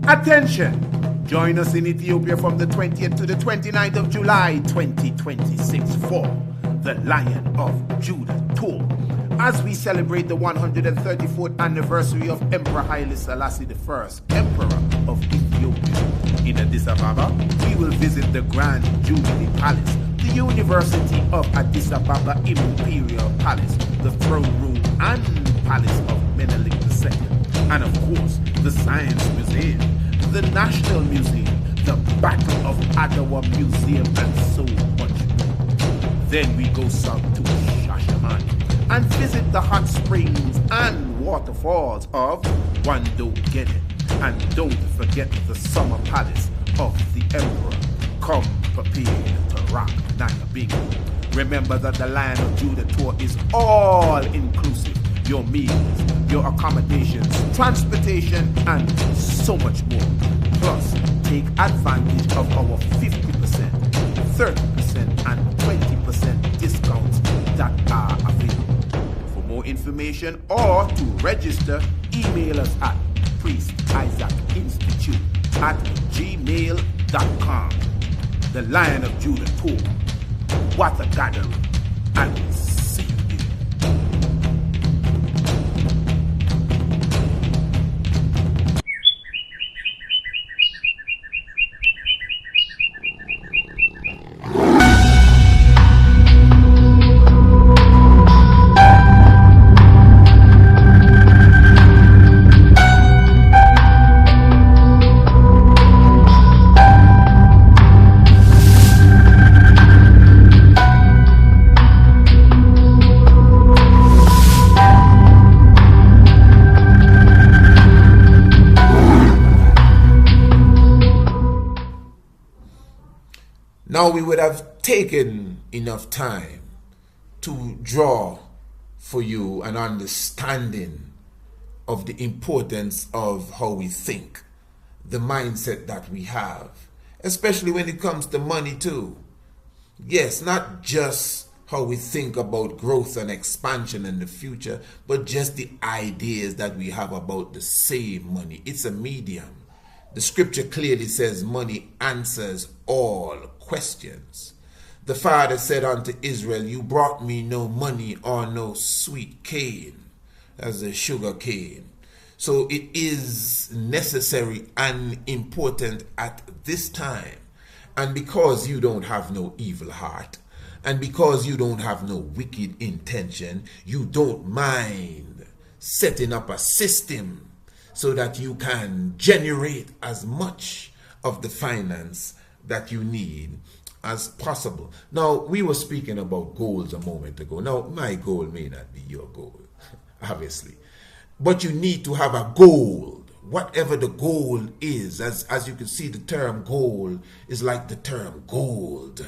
Attention! Join us in Ethiopia from the 20th to the 29th of July 2026 for the Lion of Judah Tour, as we celebrate the 134th anniversary of Emperor Haile Selassie I, Emperor of Ethiopia. In Addis Ababa, we will visit the Grand Jubilee Palace, the University of Addis Ababa Imperial Palace, the Throne Room and Palace of Menelik II, and of course, the Science Museum, the National Museum, the Battle of Adwa Museum, and so much more. Then we go south to Shashamane and visit the hot springs and waterfalls of Wando Gedet. And don't forget the summer palace of the emperor. Come prepared to rock Nayabing. Remember that the Lion of Judah Tour is all inclusive. Your meals, your accommodations, transportation, and so much more. Plus, take advantage of our 50%, 30%, and 20% discounts that are available. For more information or to register, email us at priestisaacinstitute@gmail.com. The Lion of Judah Tour. What a gathering. And see you there. Now we would have taken enough time to draw for you an understanding of the importance of how we think, the mindset that we have, especially when it comes to money too. Yes, not just how we think about growth and expansion in the future, but just the ideas that we have about the same money. It's a medium. The scripture clearly says money answers all questions. The Father said unto Israel, you brought me no money or no sweet cane, as a sugar cane. So it is necessary and important at this time. And because you don't have no evil heart, and because you don't have no wicked intention, you don't mind setting up a system so that you can generate as much of the finance that you need as possible. Now, we were speaking about goals a moment ago. Now, my goal may not be your goal, obviously. But you need to have a goal, whatever the goal is. As you can see, the term goal is like the term gold.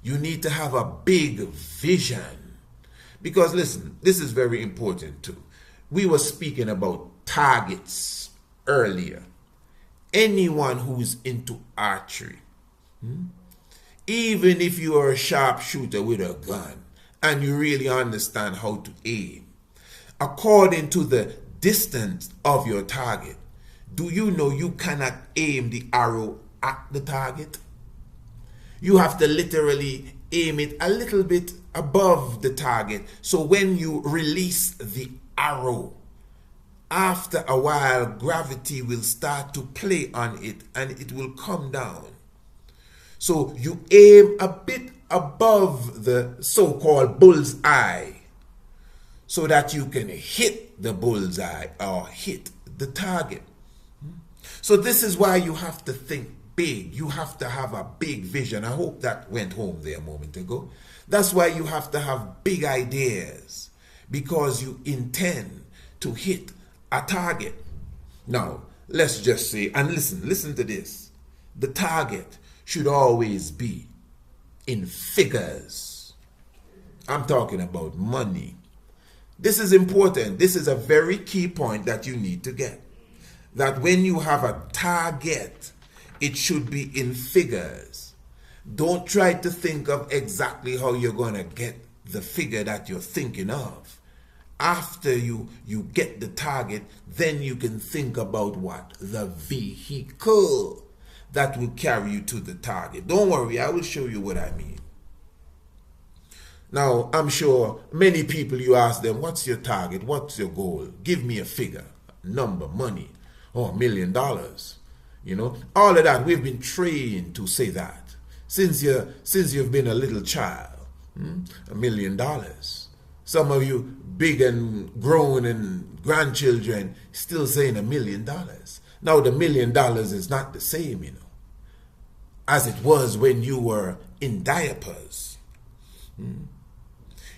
You need to have a big vision. Because listen, this is very important too. We were speaking about targets earlier. Anyone who's into archery, even if you are a sharpshooter with a gun and you really understand how to aim, according to the distance of your target, do you know you cannot aim the arrow at the target? You have to literally aim it a little bit above the target. So when you release the arrow, after a while, gravity will start to play on it and it will come down. So you aim a bit above the so-called bull's eye so that you can hit the bull's eye or hit the target. So this is why you have to think big. You have to have a big vision. I hope that went home there a moment ago. That's why you have to have big ideas, because you intend to hit a target. Now, let's just say, and listen to this. The target should always be in figures. I'm talking about money. This is important. This is a very key point that you need to get. That when you have a target, it should be in figures. Don't try to think of exactly how you're going to get the figure that you're thinking of. after you get the target, then you can think about what? The vehicle that will carry you to the target. Don't worry, I will show you what I mean. Now, I'm sure many people, you ask them, what's your target? What's your goal? Give me a figure, number, money, or $1 million. You know, all of that, we've been trained to say that since you've been a little child. $1 million. Some of you big and grown and grandchildren still saying $1 million. Now the $1 million is not the same, you know, as it was when you were in diapers.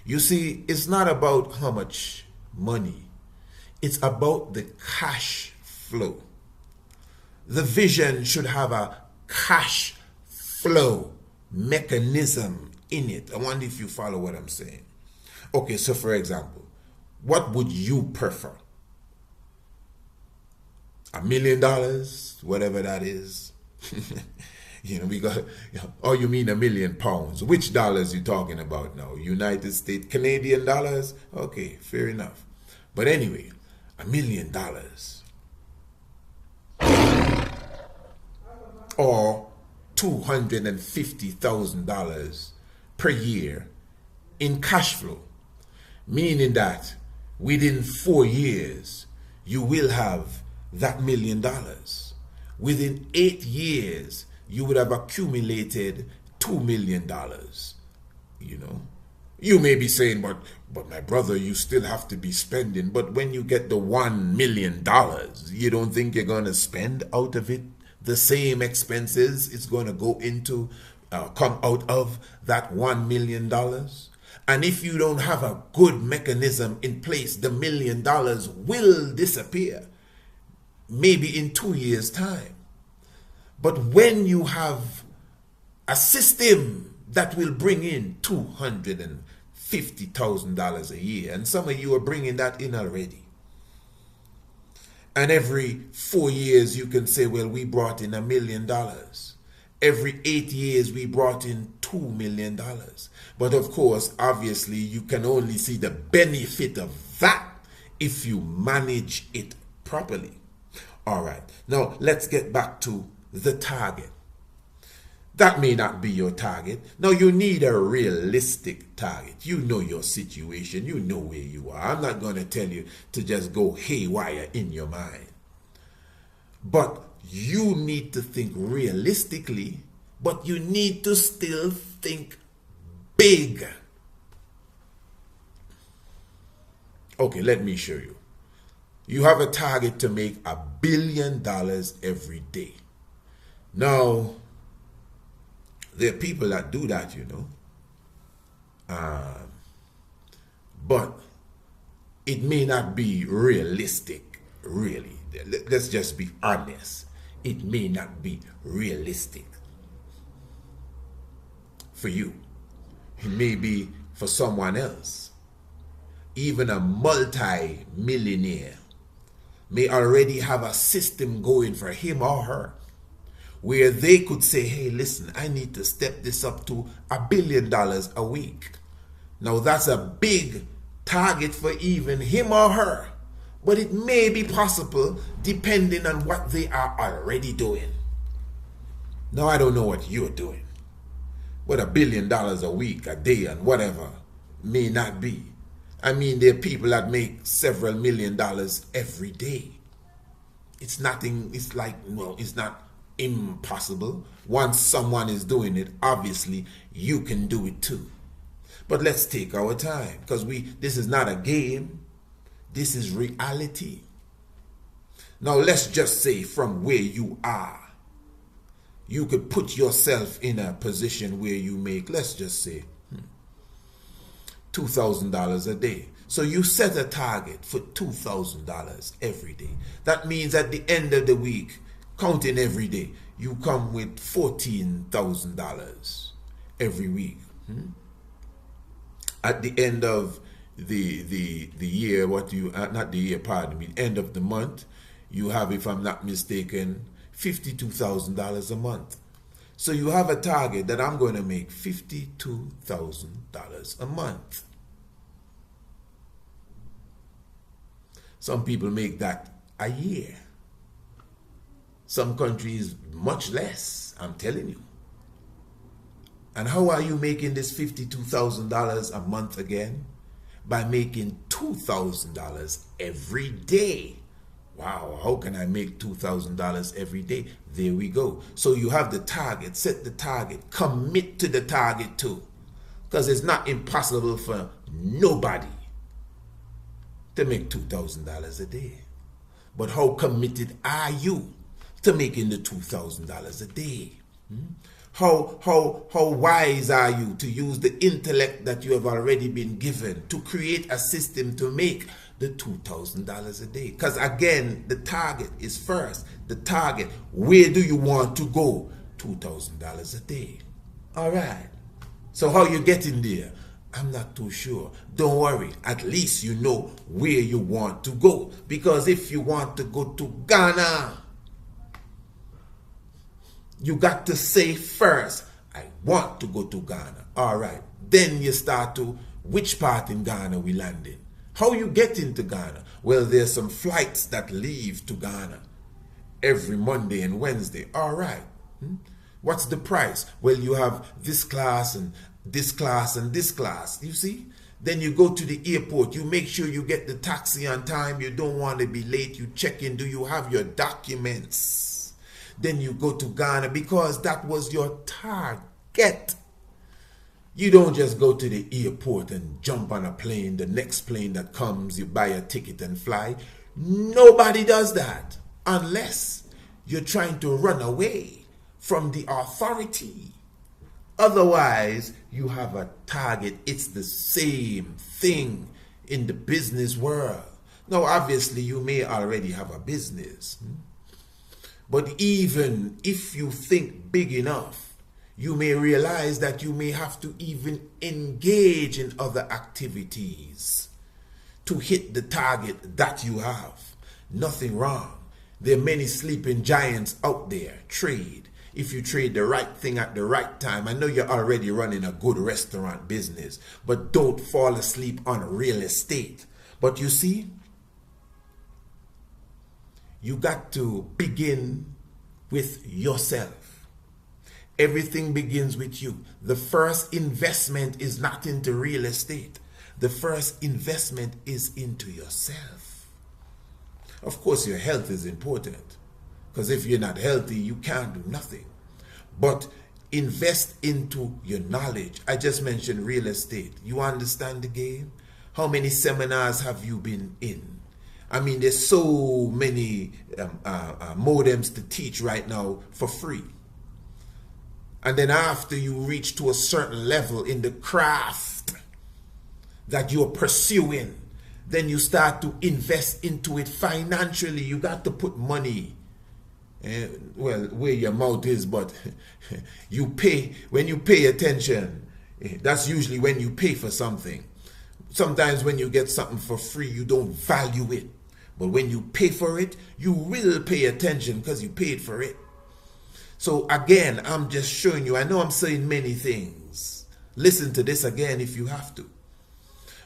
You see, it's not about how much money. It's about the cash flow. The vision should have a cash flow mechanism in it. I wonder if you follow what I'm saying. Okay, so for example, what would you prefer? $1 million, whatever that is. You know, we got, oh, you mean £1 million? Which dollars you talking about now? United States, Canadian dollars? Okay, fair enough. But anyway, $1 million. Or $250,000 per year in cash flow, meaning that within 4 years you will have that $1 million. Within 8 years you would have accumulated $2 million. You know, you may be saying, but my brother, you still have to be spending. But when you get the $1 million, you don't think you're going to spend out of it the same expenses it's going to go into, come out of that $1 million? And if you don't have a good mechanism in place, the $1 million will disappear, maybe in 2 years' time. But when you have a system that will bring in $250,000 a year, and some of you are bringing that in already, and every 4 years you can say, well, we brought in $1 million. Every 8 years we brought in $2 million. But of course, obviously, you can only see the benefit of that if you manage it properly. All right, now let's get back to the target. That may not be your target. Now you need a realistic target. You know your situation. You know where you are. I'm not going to tell you to just go haywire in your mind. But you need to think realistically, but you need to still think big. Okay, let me show you. You have a target to make $1 billion every day. Now, there are people that do that, you know. But it may not be realistic, really. Let's just be honest. It may not be realistic for you. It may be for someone else. Even a multi-millionaire may already have a system going for him or her, where they could say, hey, listen, I need to step this up to $1 billion a week. Now that's a big target for even him or her, but it may be possible depending on what they are already doing. Now I don't know what you're doing, but $1 billion a week, a day, and whatever may not be. I mean, there are people that make several $1 million every day. It's nothing, it's like, well, it's not impossible. Once someone is doing it, obviously you can do it too. But let's take our time, because this is not a game. This is reality. Now let's just say from where you are, you could put yourself in a position where you make, let's just say, $2,000 a day. So you set a target for $2,000 every day. That means at the end of the week, counting every day, you come with $14,000 every week. At the end of the year, not the year, pardon me, end of the month, you have, if I'm not mistaken, $52,000 a month. So you have a target that I'm going to make $52,000 a month. Some people make that a year. Some countries much less, I'm telling you. And how are you making this $52,000 a month again? By making $2,000 every day. Wow, how can I make $2,000 every day? There we go. So you have the target, set the target, commit to the target too. Because it's not impossible for nobody to make $2,000 a day. But how committed are you to making the $2,000 a day? How wise are you to use the intellect that you have already been given to create a system to make the $2,000 a day? Because again, the target is first. The target, where do you want to go? $2,000 a day. All right. So how you getting there? I'm not too sure. Don't worry. At least you know where you want to go. Because if you want to go to Ghana, you got to say first, I want to go to Ghana. All right. Then you start to, which part in Ghana we land in? How you get into Ghana? Well, there's some flights that leave to Ghana every Monday and Wednesday. All right. What's the price? Well, you have this class and this class and this class. You see? Then you go to the airport. You make sure you get the taxi on time. You don't want to be late. You check in. Do you have your documents? Then you go to Ghana because that was your target. You don't just go to the airport and jump on a plane. The next plane that comes, you buy a ticket and fly. Nobody does that unless you're trying to run away from the authority. Otherwise, you have a target. It's the same thing in the business world. Now, obviously, you may already have a business. But even if you think big enough, you may realize that you may have to even engage in other activities to hit the target that you have. Nothing wrong. There are many sleeping giants out there. Trade. If you trade the right thing at the right time. I know you're already running a good restaurant business, but don't fall asleep on real estate. But you see, you got to begin with yourself. Everything begins with you. The first investment is not into real estate. The first investment is into yourself. Of course, your health is important. Because if you're not healthy, you can't do nothing. But invest into your knowledge. I just mentioned real estate. You understand the game? How many seminars have you been in? I mean, there's so many modems to teach right now for free. And then after you reach to a certain level in the craft that you're pursuing, then you start to invest into it financially. You got to put money, well, where your mouth is, but you pay. When you pay attention, that's usually when you pay for something. Sometimes when you get something for free, you don't value it. But when you pay for it, you will pay attention because you paid for it. So again, I'm just showing you. I know I'm saying many things. Listen to this again if you have to.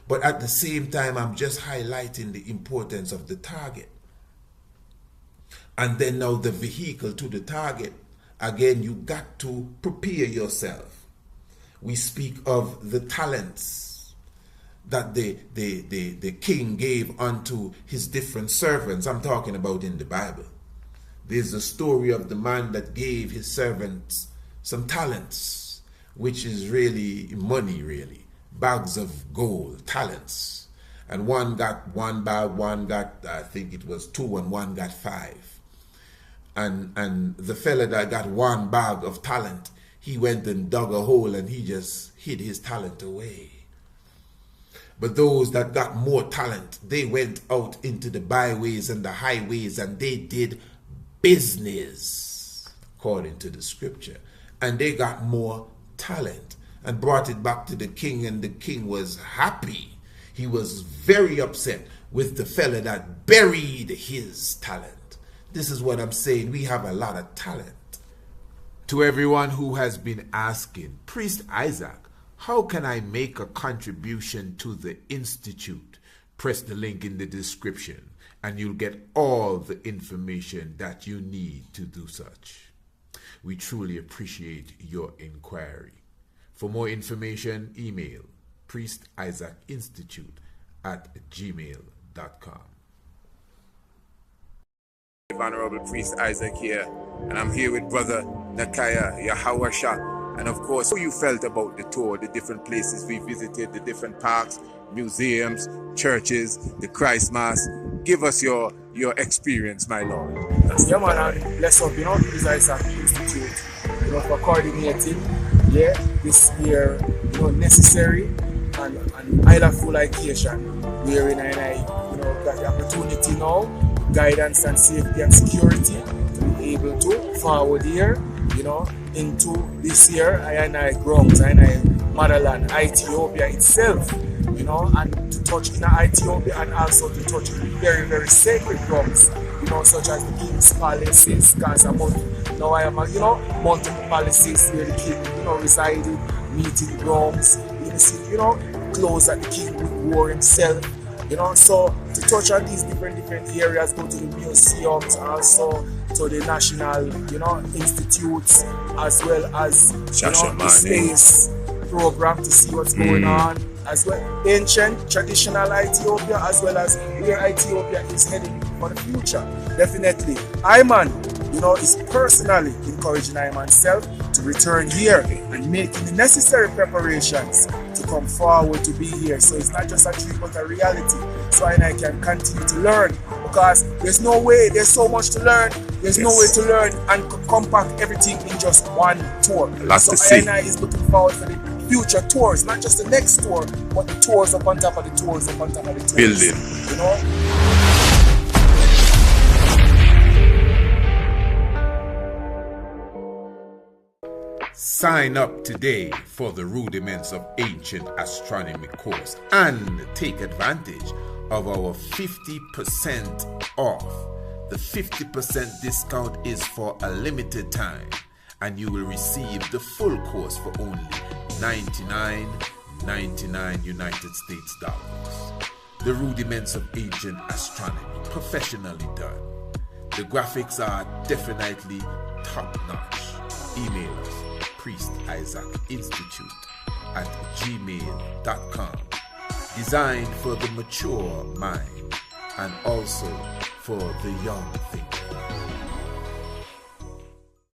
But at the same time, I'm just highlighting the importance of the target. And then now the vehicle to the target. Again, you got to prepare yourself. We speak of the talents that the king gave unto his different servants. I'm talking about in the Bible. There's a story of the man that gave his servants some talents, which is really money, really. Bags of gold, talents. And one got 1 bag, one got, I think it was 2, and one got 5. And the fella that got 1 bag of talent, he went and dug a hole and he just hid his talent away. But those that got more talent, they went out into the byways and the highways and they did business, according to the scripture. And they got more talent and brought it back to the king, and the king was happy. He was very upset with the fella that buried his talent. This is what I'm saying. We have a lot of talent. To everyone who has been asking, Priest Isaac, how can I make a contribution to the Institute? Press the link in the description. and you'll get all the information that you need to do such. We truly appreciate your inquiry. For more information, email priestisaacinstitute@gmail.com. Honorable Priest Isaac here, and I'm here with Brother Nakaya Yahawasha. And of course, how you felt about the tour, the different places we visited, the different parks, museums, churches, the Christ Mass. Give us your experience, my Lord. Yeah, man, and bless up, Priest Isaac Institute, for coordinating, this year, necessary and either full occasion, wherein I got the opportunity now, guidance and safety and security, to be able to forward here, into this year, I grounds, motherland, Ethiopia itself, and to touch in Ethiopia and also to touch very, very sacred grounds, such as the King's Palaces, because now I am, multiple palaces where the king, resided, meeting grounds, clothes that the king wore himself, so to touch on these different areas, go to the museums, also to the national, institutes, as well as, the space program to see what's going on, as well ancient, traditional Ethiopia, as well as where Ethiopia is heading for the future. Definitely, Ayman, is personally encouraging myself to return here and making the necessary preparations to come forward to be here. So it's not just a dream but a reality. So I can continue to learn, because there's no way, there's so much to learn. There's no way to learn and compact everything in just one tour. Lots to see. I is looking forward for the future tours, not just the next tour, but the tours up on top of the tours up on top of the tours. Building. Sign up today for the Rudiments of Ancient Astronomy course and take advantage of our 50% off. The 50% discount is for a limited time, and you will receive the full course for only $99.99 United States dollars. The Rudiments of Ancient Astronomy, professionally done. The graphics are definitely top-notch. Email us priestisaacinstitute@gmail.com. Designed for the mature mind and also for the young thinker.